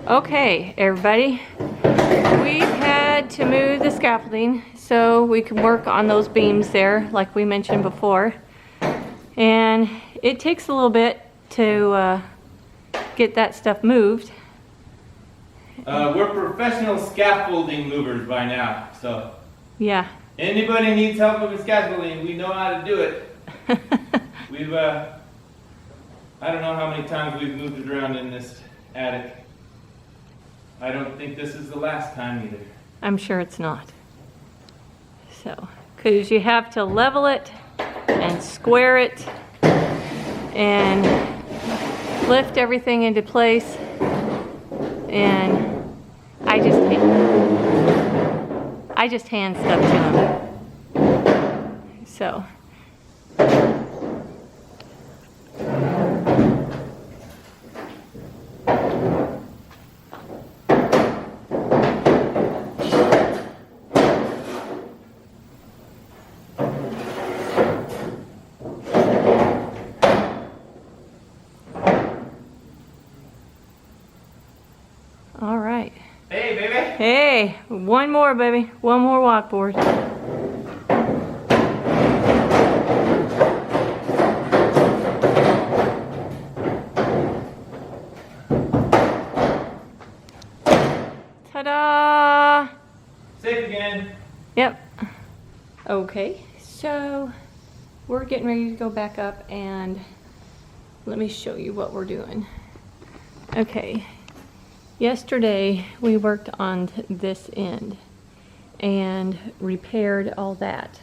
Okay, everybody, we've had to move the scaffolding so we can work on those beams there, like we mentioned before. And it takes a little bit to get that stuff moved. We're professional scaffolding movers by now, so yeah. Anybody needs help with scaffolding, we know how to do it. We've, I don't know how many times we've moved it around in this attic. I don't think this is the last time either. I'm sure it's not. So, because you have to level it and square it and lift everything into place, and I just hand stuff to them. So. All right. Hey, baby. Hey, one more, baby. One more walkboard. Ta-da! Safe again. Yep. Okay, so we're getting ready to go back up, and let me show you what we're doing. Okay. Yesterday we worked on this end and repaired all that,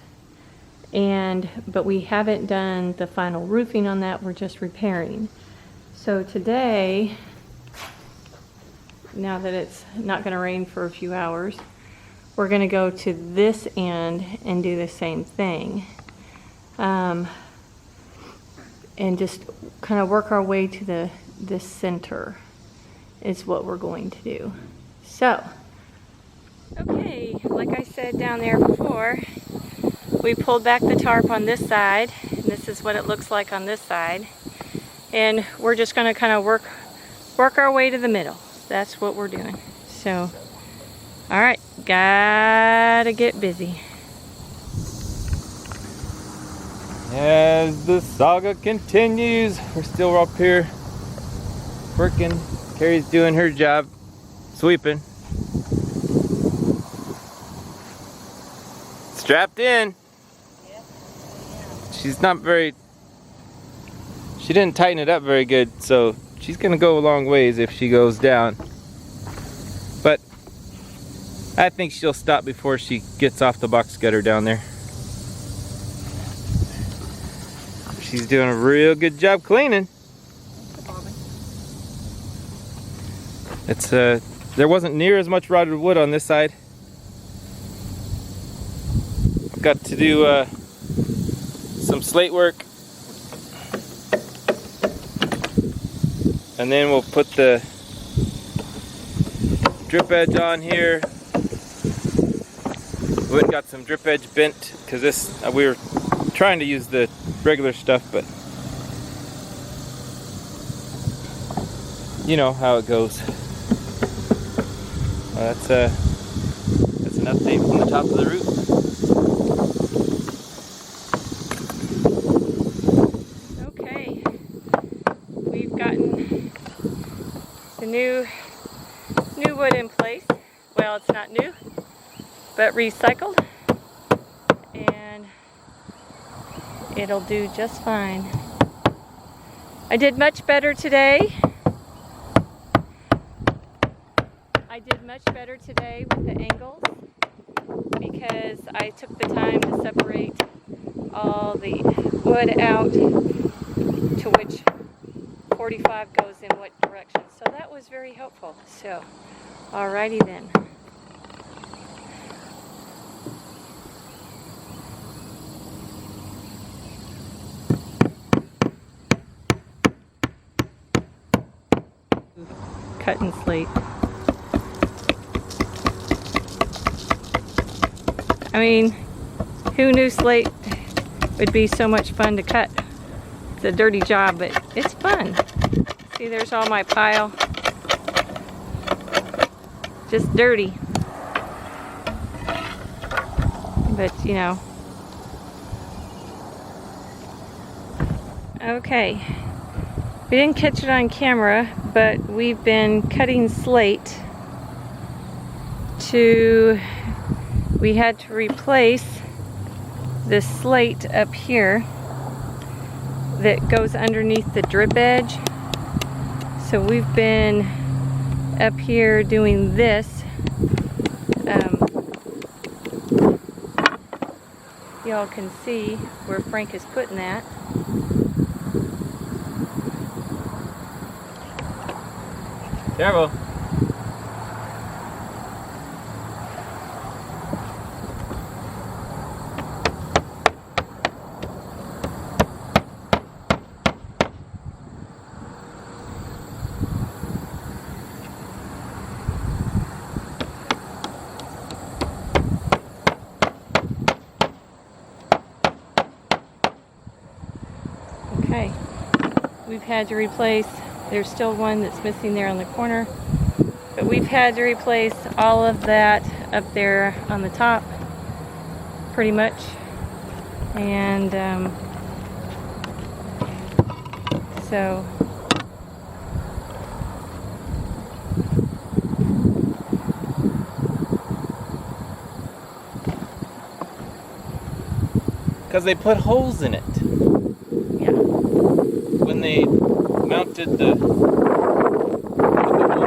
but we haven't done the final roofing on that. We're just repairing. So today, now that it's not going to rain for a few hours, we're going to go to this end and do the same thing, and just kind of work our way to the center is what we're going to do. So, okay, like I said down there before, we pulled back the tarp on this side, and this is what it looks like on this side, and we're just going to kind of work our way to the middle. That's what we're doing. So, all right, gotta get busy. As the saga continues, we're still up here working. Carrie's doing her job, sweeping. Strapped in. Yep. She's not very, she didn't tighten it up very good, so she's gonna go a long ways if she goes down. But I think she'll stop before she gets off the box gutter down there. She's doing a real good job cleaning. It's there wasn't near as much rotted wood on this side. I've got to do some slate work, and then we'll put the drip edge on here. We got some drip edge bent because this we were trying to use the regular stuff, but you know how it goes. That's an update from the top of the roof. Okay, we've gotten the new wood in place. Well, it's not new, but recycled, and it'll do just fine. I did much better today. I did much better today with the angles because I took the time to separate all the wood out to which 45 goes in what direction. So that was very helpful. So, alrighty then. Cut and slate. I mean, who knew slate would be so much fun to cut? It's a dirty job, but it's fun. See, there's all my pile. just dirty. But, you know. Okay. We didn't catch it on camera, but we've been cutting slate we had to replace this slate up here that goes underneath the drip edge. So we've been up here doing this. Y'all can see where Frank is putting that. Careful. Okay, we've had to replace, there's still one that's missing there on the corner, but we've had to replace all of that up there on the top, pretty much. And so because they put holes in it. yeah, When they mounted the whole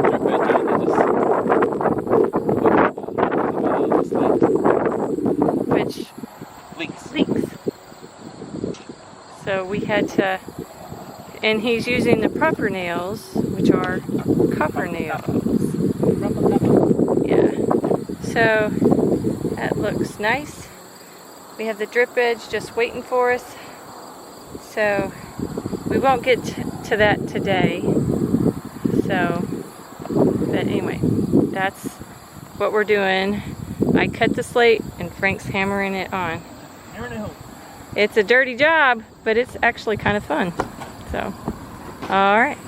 drip edge on, they just which leaks. So we had to, and he's using the proper nails, which are copper nails. Yeah. So that looks nice. We have the drip edge just waiting for us. So we won't get to that today. So, but anyway, that's what we're doing. I cut the slate and Frank's hammering it on. It's a dirty job, but it's actually kind of fun. So, all right.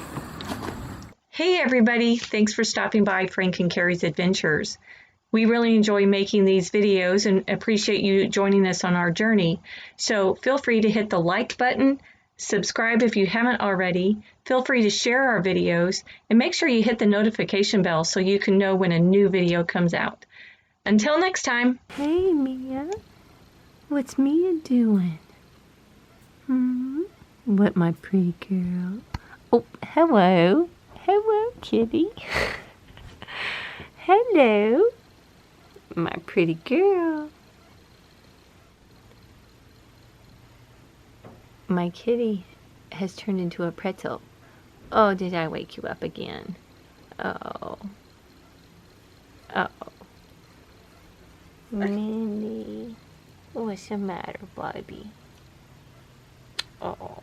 Hey everybody, thanks for stopping by Frank and Carrie's Adventures. We really enjoy making these videos and appreciate you joining us on our journey. So feel free to hit the like button, subscribe if you haven't already, feel free to share our videos, and make sure you hit the notification bell so you can know when a new video comes out. Until next time. Hey Mia, what's Mia doing? What, my pretty girl? Oh, hello. Hello, kitty. Hello. My pretty girl. My kitty has turned into a pretzel. Oh, did I wake you up again? Oh. Oh. Minnie. What's the matter, baby? Oh.